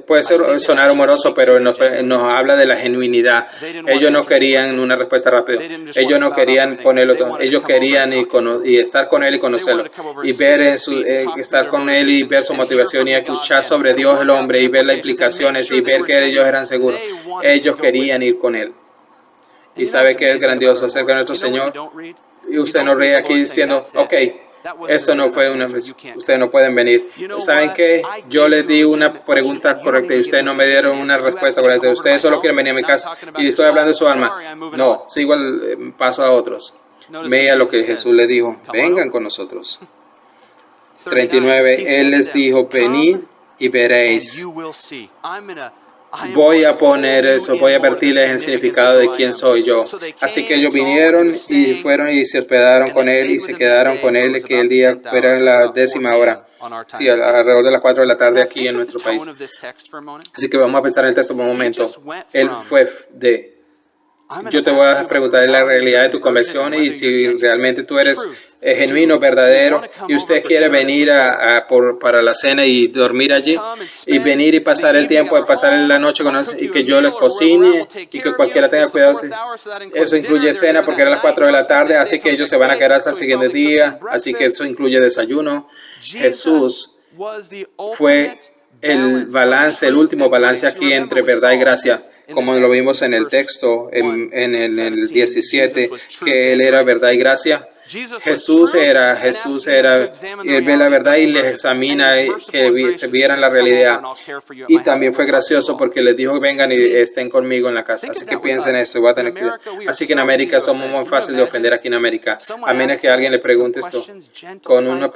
Puede sonar humoroso, pero nos habla de la genuinidad. Ellos no querían una respuesta rápida. Ellos no querían ponerlo todo. Ellos querían y estar con Él y conocerlo. Y ver estar con Él y ver su motivación y escuchar sobre Dios el hombre y ver las implicaciones y ver que ellos eran seguros. Ellos querían ir con Él. Y sabe que es grandioso acerca de nuestro Señor. Y usted no ríe aquí diciendo, ok, eso no fue una vez. Ustedes no pueden venir. ¿Saben qué? Yo les di una pregunta correcta y ustedes no me dieron una respuesta correcta. Ustedes solo quieren venir a mi casa y estoy hablando de su alma. No, sigo el paso a otros. Vea lo que Jesús les dijo. Vengan con nosotros. 39. Él les dijo, venid y veréis. Voy a poner eso, voy a advertirles el significado de quién soy yo. Así que ellos vinieron y fueron y se hospedaron con Él y se quedaron con Él, que el día fuera en la 10ª hora. Sí, alrededor de las 4 de la tarde aquí en nuestro país. Así que vamos a pensar en el texto por un momento. Él fue de... Yo te voy a preguntar la realidad de tu conversión y si realmente tú eres genuino, verdadero, y usted quiere venir para la cena y dormir allí, y venir y pasar el tiempo, pasar la noche con nosotros, y que yo les cocine, y que cualquiera tenga cuidado. Eso incluye cena porque eran las 4 de la tarde, así que ellos se van a quedar hasta el siguiente día, así que eso incluye desayuno. Jesús fue el último balance aquí entre verdad y gracia. Como lo vimos en el texto, en el 17, que Él era verdad y gracia. Jesús era, Él ve la verdad y les examina que se vieran la realidad. Y también fue gracioso porque les dijo, vengan y estén conmigo en la casa. Así que piensen esto, voy a tener cuidado. Así que en América somos muy fáciles de ofender aquí en América. A menos que alguien le pregunte esto con una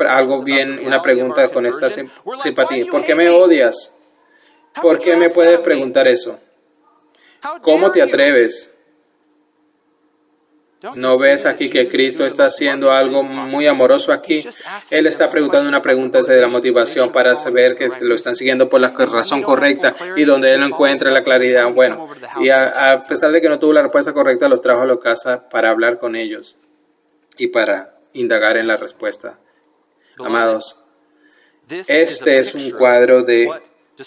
pregunta con esta simpatía. ¿Por qué me odias? ¿Por qué me puedes preguntar eso? ¿Cómo te atreves? ¿No ves aquí que Cristo está haciendo algo muy amoroso aquí? Él está preguntando una pregunta de la motivación para saber que lo están siguiendo por la razón correcta y donde Él no encuentra la claridad. Bueno, y a pesar de que no tuvo la respuesta correcta, los trajo a la casa para hablar con ellos y para indagar en la respuesta. Amados, este es un cuadro de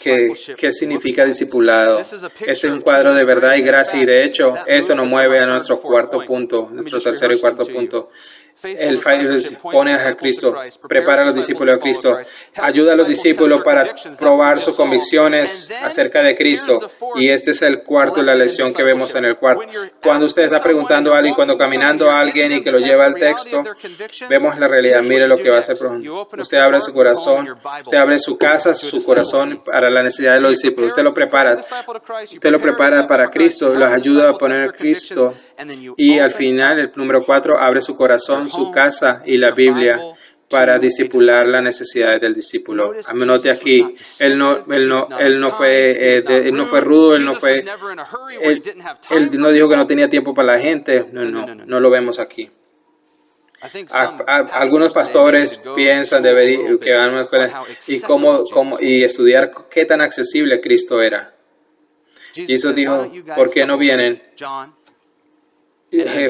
¿qué significa discipulado? Este es un cuadro de verdad y gracia y de hecho esto nos mueve a nuestro cuarto punto, nuestro tercer y cuarto punto. Él pone a Cristo, prepara a los discípulos de Cristo, ayuda a los discípulos para probar sus convicciones acerca de Cristo. Y este es el cuarto, la lección que vemos en el cuarto. Cuando usted está preguntando a alguien, cuando caminando a alguien y que lo lleva al texto, vemos la realidad. Mire lo que va a hacer. Usted abre su corazón, usted abre su casa, su corazón para la necesidad de los discípulos. Usted lo prepara para Cristo, los ayuda a poner a Cristo. Y al final, el número 4, abre su corazón, su casa y la Biblia para discipular las necesidades del discípulo. Note aquí, él no fue rudo, él no dijo que no tenía tiempo para la gente. No lo vemos aquí. Algunos pastores piensan que van a una escuela y estudiar qué tan accesible Cristo era. Jesús dijo, ¿por qué no vienen?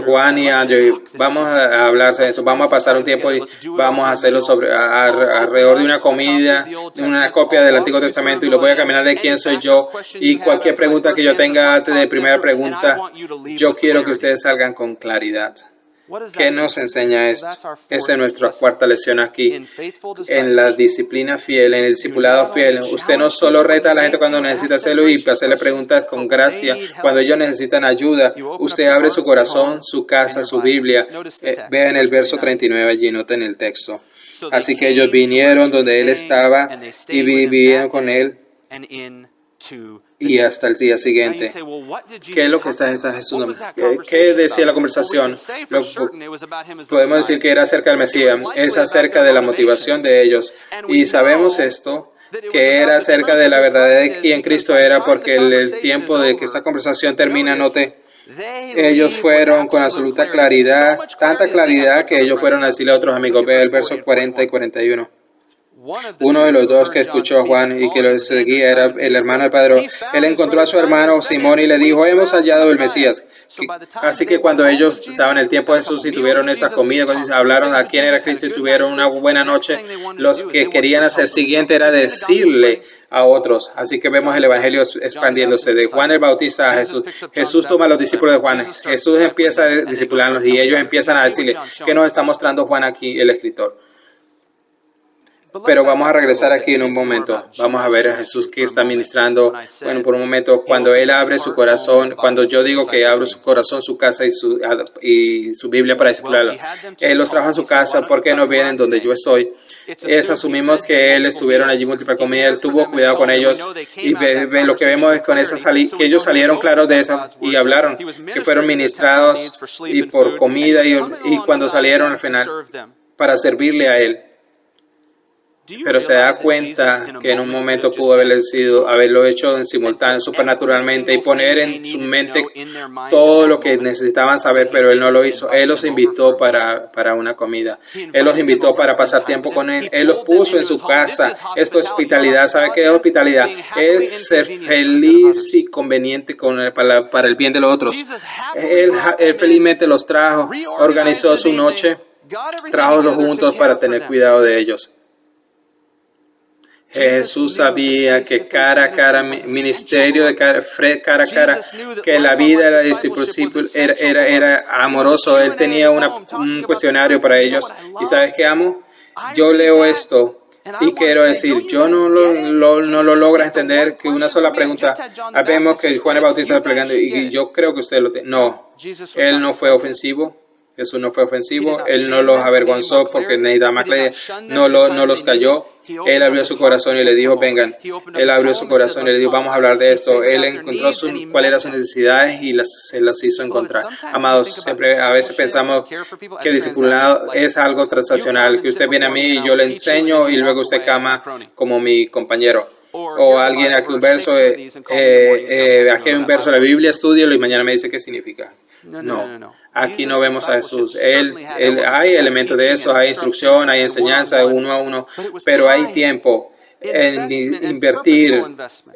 Juan y Andrew, vamos a hablar de eso, vamos a pasar un tiempo y vamos a hacerlo alrededor de una comida, de una copia del Antiguo Testamento y lo voy a caminar de quién soy yo y cualquier pregunta que yo tenga antes de primera pregunta, yo quiero que ustedes salgan con claridad. ¿Qué nos enseña esto? Esa es nuestra cuarta lección aquí. En la disciplina fiel, en el discipulado fiel, usted no solo reta a la gente cuando necesita hacerlo y hacerle preguntas con gracia. Cuando ellos necesitan ayuda, usted abre su corazón, su casa, su Biblia. Vean el verso 39 allí, noten el texto. Así que ellos vinieron donde Él estaba y vivieron con Él. Y hasta el día siguiente. ¿Qué es lo que está Jesús? ¿Qué decía la conversación? Podemos decir que era acerca del Mesías. Es acerca de la motivación de ellos. Y sabemos esto, que era acerca de la verdad de quién Cristo era, porque el tiempo de que esta conversación termina, note, ellos fueron con absoluta claridad, tanta claridad que ellos fueron a decirle a otros amigos. Ve el verso 40 y 41. Uno de los dos que escuchó a Juan y que lo seguía era el hermano de Pedro. Él encontró a su hermano Simón y le dijo, hemos hallado el Mesías. Así que cuando ellos estaban en el tiempo de Jesús y tuvieron esta comida, cuando hablaron a quién era Cristo y tuvieron una buena noche, los que querían hacer siguiente era decirle a otros. Así que vemos el Evangelio expandiéndose de Juan el Bautista a Jesús. Jesús toma a los discípulos de Juan. Jesús empieza a discipularlos y ellos empiezan a decirle, ¿qué nos está mostrando Juan aquí, el escritor? Pero vamos a regresar aquí en un momento. Vamos a ver a Jesús que está ministrando. Bueno, por un momento, cuando Él abre su corazón, cuando yo digo que abro su corazón, su casa y su Biblia para discipularlo, Él los trajo a su casa. ¿Por qué no vienen donde yo estoy? Asumimos que Él estuvieron allí múltiple comida, Él tuvo cuidado con ellos y lo que vemos es con esa que ellos salieron claros de eso y hablaron, que fueron ministrados y por comida y cuando salieron al final para servirle a Él. Pero se da cuenta que en un momento pudo haberlo hecho en simultáneo, supernaturalmente, y poner en su mente todo lo que necesitaban saber, pero Él no lo hizo. Él los invitó para una comida. Él los invitó para pasar tiempo con Él. Él los puso en su casa. Esto es hospitalidad. ¿Sabe qué es hospitalidad? Es ser feliz y conveniente para el bien de los otros. Él felizmente los trajo, organizó su noche, trajo juntos para tener cuidado de ellos. Jesús sabía que cara a cara, ministerio de cara a cara, que la vida de los discípulos era amoroso. Él tenía un cuestionario para ellos. ¿Y sabes qué, amo? Yo leo esto y quiero decir, yo no lo logra entender que una sola pregunta. Vemos que Juan el Bautista está plegando y yo creo que usted lo tiene. No, Él no fue ofensivo. Jesús no fue ofensivo, Él no los avergonzó porque necesitaba más claridad, no los cayó. Él abrió su corazón y le dijo, vengan. Él abrió su corazón y le dijo, vamos a hablar de esto. Él encontró cuáles eran sus necesidades y se las hizo encontrar. Amados, siempre a veces pensamos que el discipulado es algo transaccional, que usted viene a mí y yo le enseño y luego usted cama como mi compañero. O alguien aquí un verso, aquí hay un verso de la Biblia, estúdialo y mañana me dice qué significa. No, aquí no vemos a Jesús. Hay elementos de eso, hay instrucción, hay enseñanza de uno a uno, pero hay tiempo en invertir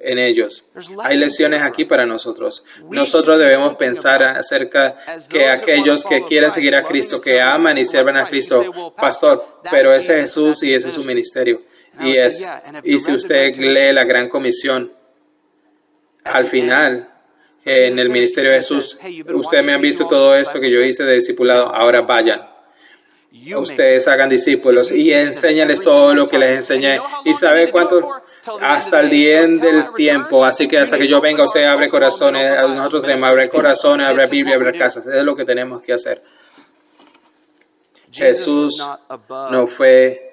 en ellos. Hay lecciones aquí para nosotros. Nosotros debemos pensar acerca que aquellos que quieren seguir a Cristo, que aman y sirven a Cristo, pastor, pero ese es Jesús y ese es su ministerio. Y si usted lee la Gran Comisión, al final, en el ministerio de Jesús, ustedes me han visto todo esto que yo hice de discipulado, ahora vayan. Ustedes hagan discípulos y enséñales todo lo que les enseñé. ¿Y sabe cuánto? Hasta el día del tiempo. Así que hasta que yo venga, usted abre corazones. Nosotros tenemos abre corazones, abre Biblia, abre casas. Eso es lo que tenemos que hacer. Jesús no fue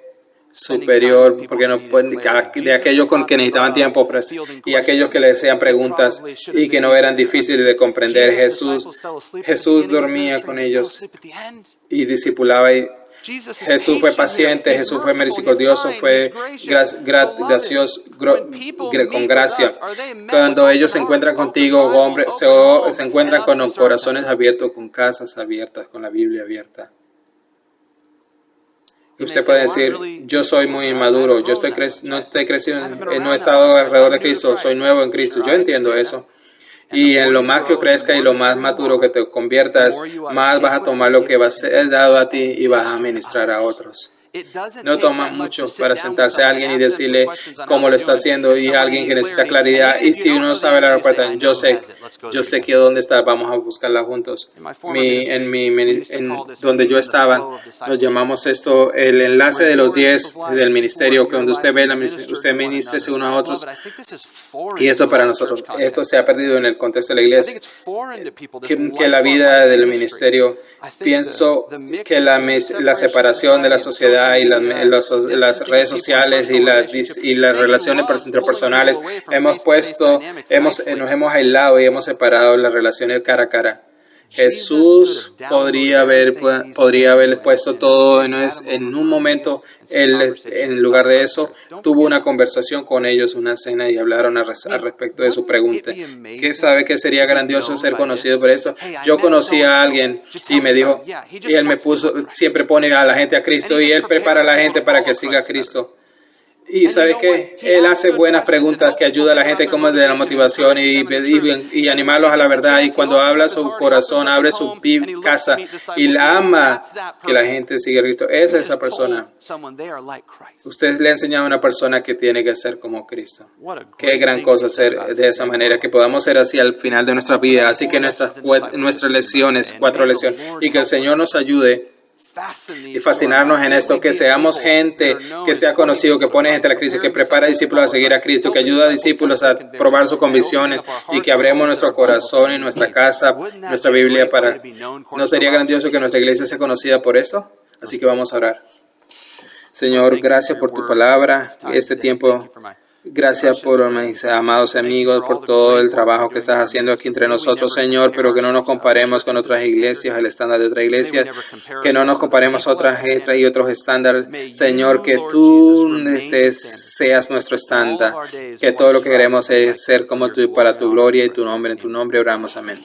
superior porque no de aquellos con que necesitaban tiempo y aquellos que le hacían preguntas y que no eran difíciles de comprender. Jesús dormía con ellos y discipulaba. Jesús fue paciente, Jesús fue misericordioso, fue gracioso, con gracia. Cuando ellos se encuentran contigo, hombre, se encuentran con los corazones abiertos, con casas abiertas, con la Biblia abierta. Usted puede decir, yo soy muy inmaduro, no estoy creciendo, no he estado alrededor de Cristo, soy nuevo en Cristo. Yo entiendo eso. Y en lo más que crezca y lo más maduro que te conviertas, más vas a tomar lo que va a ser dado a ti y vas a ministrar a otros. No toma mucho para sentarse a alguien y decirle cómo lo está haciendo y a alguien que necesita claridad. Y si uno no sabe la respuesta, yo sé que dónde está, vamos a buscarla juntos. Donde yo estaba, nos llamamos esto el enlace de los 10 del ministerio, que donde usted ve, usted ministre unos a otros. Y esto para nosotros, esto se ha perdido en el contexto de la iglesia. Que la vida del ministerio, pienso que la separación de la sociedad y las redes sociales y las relaciones interpersonales nos hemos aislado y hemos separado las relaciones cara a cara. Jesús podría haberles puesto todo en un momento. Él, en lugar de eso, tuvo una conversación con ellos, una cena, y hablaron al respecto de su pregunta. ¿Qué sabe que sería grandioso ser conocido por eso? Yo conocí a alguien y me dijo, y él siempre pone a la gente a Cristo y él prepara a la gente para que siga a Cristo. Y ¿sabe qué? Él hace buenas preguntas que ayuda a la gente como de la motivación y animarlos a la verdad. Y cuando habla su corazón, abre su casa y la ama que la gente siga a Cristo. Esa es esa persona. Usted le ha enseñado a una persona que tiene que ser como Cristo. Qué gran cosa ser de esa manera, que podamos ser así al final de nuestra vida. Así que nuestras lecciones, 4 lecciones, y que el Señor nos ayude y fascinarnos en esto, que seamos gente que sea conocido, que pone gente a Cristo, que prepara discípulos a seguir a Cristo, que ayuda a discípulos a probar sus convicciones y que abremos nuestro corazón y nuestra casa, nuestra Biblia para... ¿No sería grandioso que nuestra iglesia sea conocida por esto? Así que vamos a orar. Señor, gracias por tu palabra, este tiempo. Gracias por mis amados amigos, por todo el trabajo que estás haciendo aquí entre nosotros, Señor, pero que no nos comparemos con otras iglesias, el estándar de otras iglesias, que no nos comparemos a otras letras y otros estándares, Señor, que tú seas nuestro estándar, que todo lo que queremos es ser como tú para tu gloria y tu nombre, en tu nombre oramos, amén.